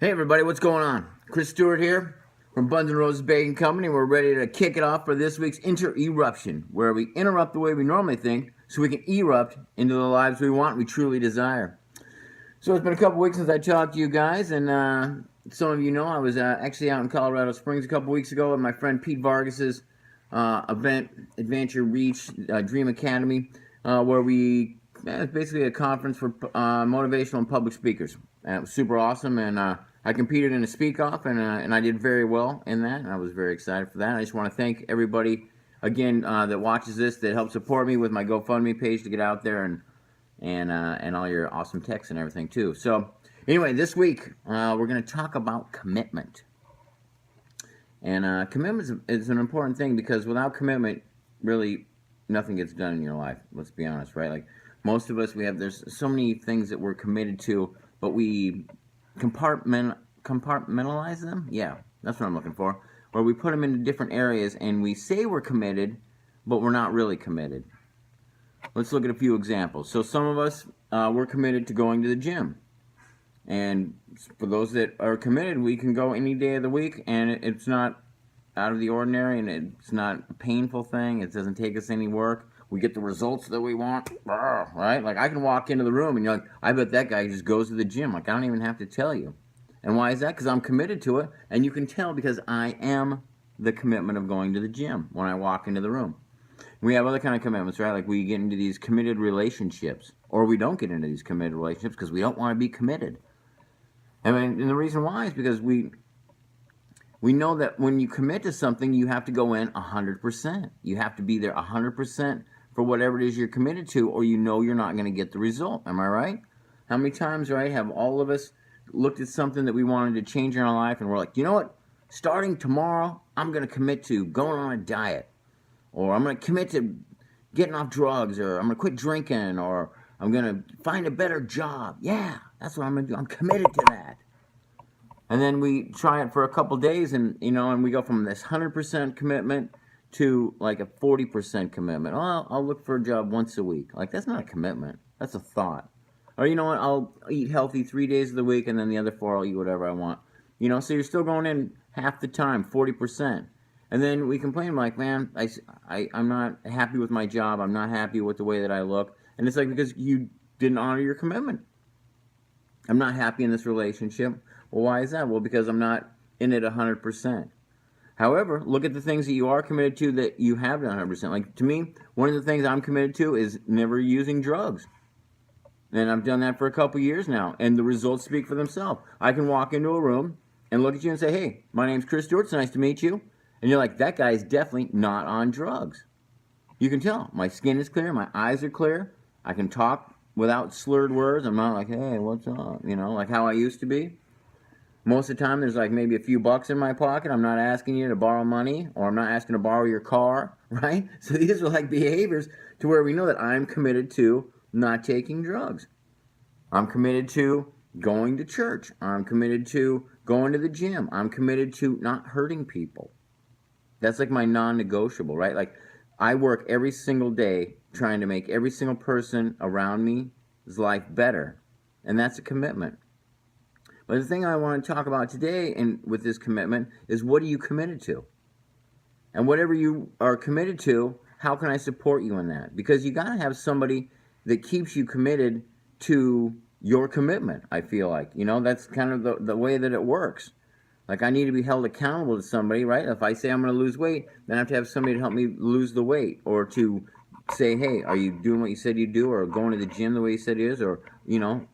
Hey everybody, what's going on? Chris Stewart here from Buns and Roses Baking Company. We're ready to kick it off for this week's intERUPTION, where we interrupt the way we normally think so we can erupt into the lives we want, we truly desire. So it's been a couple weeks since I talked to you guys, and some of you know I was actually out in Colorado Springs a couple weeks ago at my friend Pete Vargas's event, Adventure Reach Dream Academy, where it's basically a conference for motivational and public speakers. And it was super awesome, and I competed in a speak off, and I did very well in that, and I was very excited for that. I just want to thank everybody again that watches this, that helps support me with my GoFundMe page to get out there, and all your awesome texts and everything too. So anyway, this week we're going to talk about commitment. And commitment is an important thing, because without commitment, really nothing gets done in your life. Let's be honest, right? Like most of us, there's so many things that we're committed to, but we compartmentalize them. Yeah, that's what I'm looking for. Where we put them into different areas, and we say we're committed, but we're not really committed. Let's look at a few examples. So some of us, we're committed to going to the gym. And for those that are committed, we can go any day of the week, and it's not out of the ordinary, and it's not a painful thing. It doesn't take us any work. We get the results that we want, right? Like I can walk into the room, and you're like, I bet that guy just goes to the gym. Like I don't even have to tell you. And why is that? Because I'm committed to it, and you can tell because I am the commitment of going to the gym when I walk into the room. We have other kind of commitments, right? Like we get into these committed relationships, or we don't get into these committed relationships because we don't want to be committed. And the reason why is because we know that when you commit to something, you have to go in 100%. You have to be there 100% for whatever it is you're committed to, or you know you're not going to get the result. Am I right? How many times, right, have all of us looked at something that we wanted to change in our life, and we're like, you know what? Starting tomorrow, I'm going to commit to going on a diet, or I'm going to commit to getting off drugs, or I'm going to quit drinking, or I'm going to find a better job. Yeah, that's what I'm going to do. I'm committed to that. And then we try it for a couple days, and we go from this 100% commitment to like a 40% commitment. Oh, I'll look for a job once a week. Like that's not a commitment. That's a thought. Or you know what? I'll eat healthy 3 days of the week, and then the other 4 I'll eat whatever I want. So you're still going in half the time, 40%. And then we complain like, man, I'm not happy with my job. I'm not happy with the way that I look. And it's like because you didn't honor your commitment. I'm not happy in this relationship. Well, why is that? Well, because I'm not in it 100%. However, look at the things that you are committed to that you have done 100%. Like to me, one of the things I'm committed to is never using drugs. And I've done that for a couple years now, and the results speak for themselves. I can walk into a room and look at you and say, hey, my name's Chris Stewart, it's nice to meet you. And you're like, that guy is definitely not on drugs. You can tell. My skin is clear, my eyes are clear. I can talk without slurred words. I'm not like, hey, what's up? Like how I used to be. Most of the time, there's like maybe a few bucks in my pocket. I'm not asking you to borrow money, or I'm not asking to borrow your car, right? So these are like behaviors to where we know that I'm committed to not taking drugs. I'm committed to going to church. I'm committed to going to the gym. I'm committed to not hurting people. That's like my non-negotiable, right? Like I work every single day trying to make every single person around me's life better. And that's a commitment. But the thing I want to talk about today and with this commitment is, what are you committed to? And whatever you are committed to, how can I support you in that? Because you got to have somebody that keeps you committed to your commitment, I feel like. That's kind of the way that it works. Like I need to be held accountable to somebody, right? If I say I'm going to lose weight, then I have to have somebody to help me lose the weight, or to say, hey, are you doing what you said you do, or going to the gym the way you said it is, or,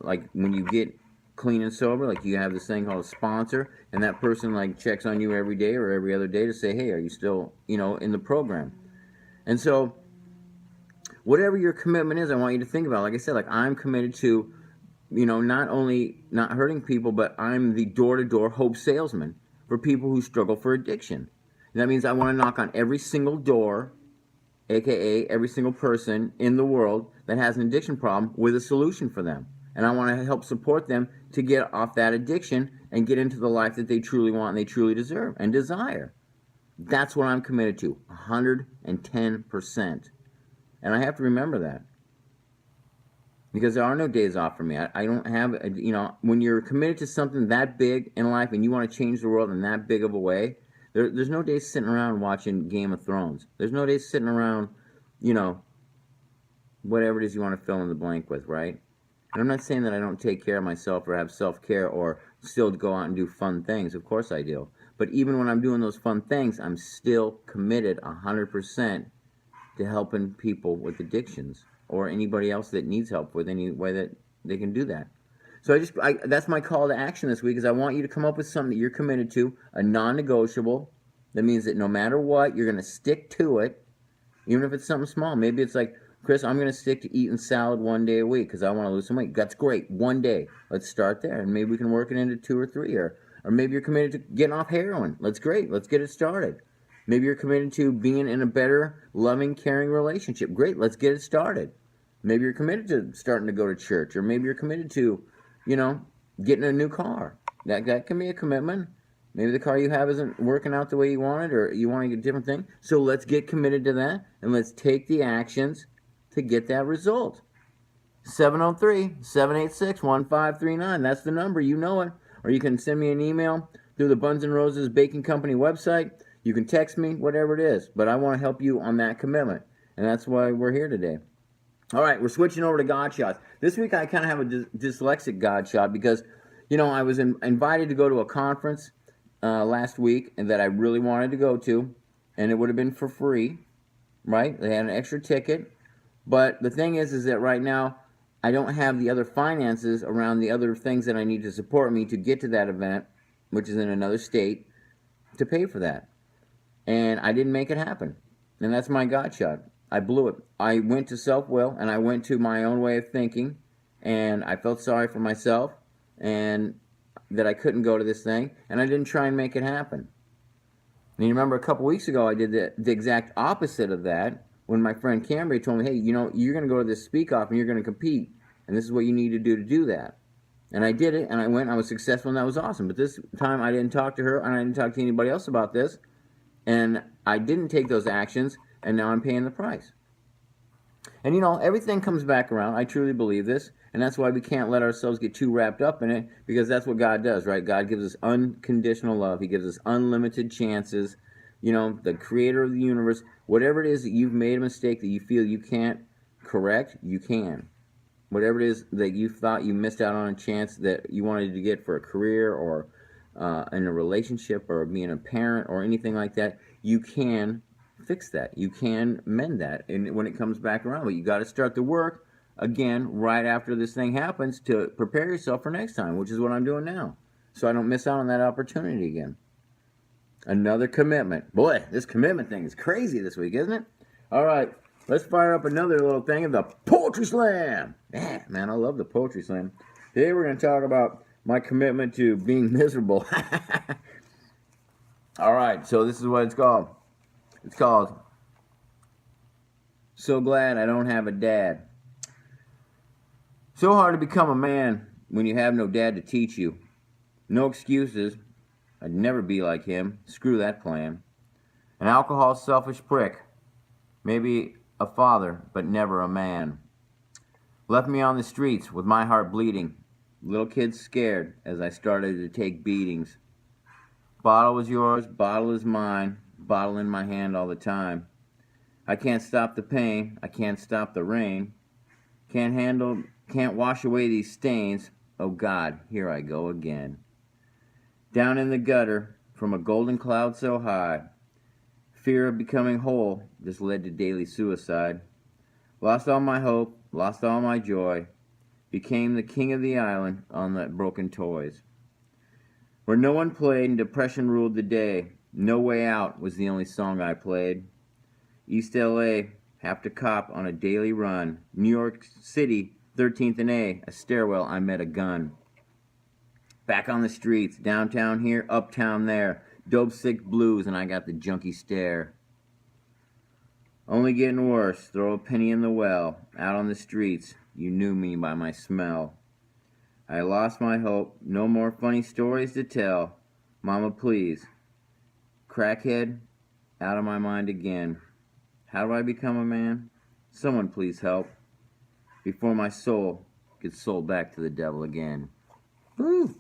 like when you get clean and sober, like you have this thing called a sponsor, and that person like checks on you every day or every other day to say, hey, are you still, in the program? And so whatever your commitment is, I want you to think about, like I said, like I'm committed to, not only not hurting people, but I'm the door-to-door hope salesman for people who struggle for addiction. And that means I want to knock on every single door, aka every single person in the world that has an addiction problem, with a solution for them. And I want to help support them to get off that addiction and get into the life that they truly want and they truly deserve and desire. That's what I'm committed to, 110%. And I have to remember that. because there are no days off for me. I don't have, when you're committed to something that big in life and you want to change the world in that big of a way, there's no days sitting around watching Game of Thrones. There's no days sitting around, whatever it is you want to fill in the blank with, right? And I'm not saying that I don't take care of myself or have self-care or still go out and do fun things. Of course I do. But even when I'm doing those fun things, I'm still committed 100% to helping people with addictions or anybody else that needs help with any way that they can do that. So that's my call to action this week, is I want you to come up with something that you're committed to, a non-negotiable. That means that no matter what, you're going to stick to it, even if it's something small. Maybe it's like, Chris, I'm going to stick to eating salad 1 day a week because I want to lose some weight. That's great. 1 day. Let's start there, and maybe we can work it into 2 or 3. Or maybe you're committed to getting off heroin. That's great. Let's get it started. Maybe you're committed to being in a better, loving, caring relationship. Great. Let's get it started. Maybe you're committed to starting to go to church, or maybe you're committed to, getting a new car. That can be a commitment. Maybe the car you have isn't working out the way you want it, or you want to get a different thing. So let's get committed to that, and let's take the actions to get that result. 703-786-1539. That's the number. You know it. Or you can send me an email through the Buns N' Roses Baking Company website. You can text me, whatever it is. But I want to help you on that commitment. And that's why we're here today. All right, we're switching over to God shots. This week I kind of have a dyslexic God shot because, I was invited to go to a conference last week and that I really wanted to go to, and it would have been for free, right? They had an extra ticket. But the thing is that right now I don't have the other finances around the other things that I need to support me to get to that event, which is in another state, to pay for that. And I didn't make it happen. And that's my God shot. I blew it. I went to self-will, and I went to my own way of thinking, and I felt sorry for myself and that I couldn't go to this thing, and I didn't try and make it happen. And you remember a couple weeks ago I did the exact opposite of that when my friend Cambria told me, hey, you're going to go to this speak-off and you're going to compete, and this is what you need to do that. And I did it, and I went, I was successful, and that was awesome. But this time I didn't talk to her, and I didn't talk to anybody else about this, and I didn't take those actions, and now I'm paying the price. And everything comes back around. I truly believe this, and that's why we can't let ourselves get too wrapped up in it, because that's what God does, right? God gives us unconditional love. He gives us unlimited chances. The creator of the universe, whatever it is that you've made a mistake that you feel you can't correct, you can. Whatever it is that you thought you missed out on a chance that you wanted to get for a career or in a relationship or being a parent or anything like that, you can fix that. You can mend that. And when it comes back around, but you got to start the work again right after this thing happens to prepare yourself for next time, which is what I'm doing now, so I don't miss out on that opportunity again. Another commitment. Boy, this commitment thing is crazy this week, isn't it? All right, let's fire up another little thing of the Poetry Slam. Yeah, man, I love the Poetry Slam. Today we're going to talk about my commitment to being miserable. All right, so this is what it's called. It's called So Glad I Don't Have a Dad. So hard to become a man when you have no dad to teach you. No excuses. I'd never be like him. Screw that plan. An alcohol selfish prick. Maybe a father, but never a man. Left me on the streets with my heart bleeding. Little kids scared as I started to take beatings. Bottle was yours, bottle is mine. Bottle in my hand all the time. I can't stop the pain. I can't stop the rain. Can't wash away these stains. Oh God, here I go again. Down in the gutter, from a golden cloud so high, fear of becoming whole just led to daily suicide. Lost all my hope, lost all my joy, became the king of the island on the broken toys. Where no one played and depression ruled the day, No Way Out was the only song I played. East LA, have to cop on a daily run. New York City, 13th and A stairwell, I met a gun. Back on the streets, downtown here, uptown there. Dope sick blues and I got the junkie stare. Only getting worse, throw a penny in the well. Out on the streets, you knew me by my smell. I lost my hope, no more funny stories to tell. Mama, please. Crackhead, out of my mind again. How do I become a man? Someone please help. before my soul gets sold back to the devil again. Woo!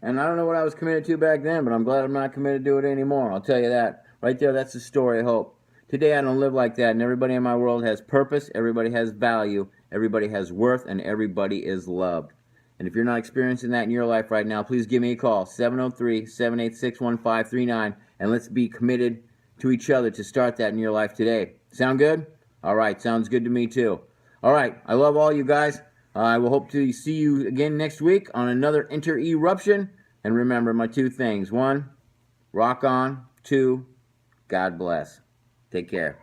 And I don't know what I was committed to back then, but I'm glad I'm not committed to it anymore. I'll tell you that. Right there, that's the story of hope. Today I don't live like that, and everybody in my world has purpose, everybody has value, everybody has worth, and everybody is loved. And if you're not experiencing that in your life right now, please give me a call, 703-786-1539, and let's be committed to each other to start that in your life today. Sound good? All right, sounds good to me too. All right, I love all you guys. I will hope to see you again next week on another intERUPTION. And remember my two things. 1, rock on. 2, God bless. Take care.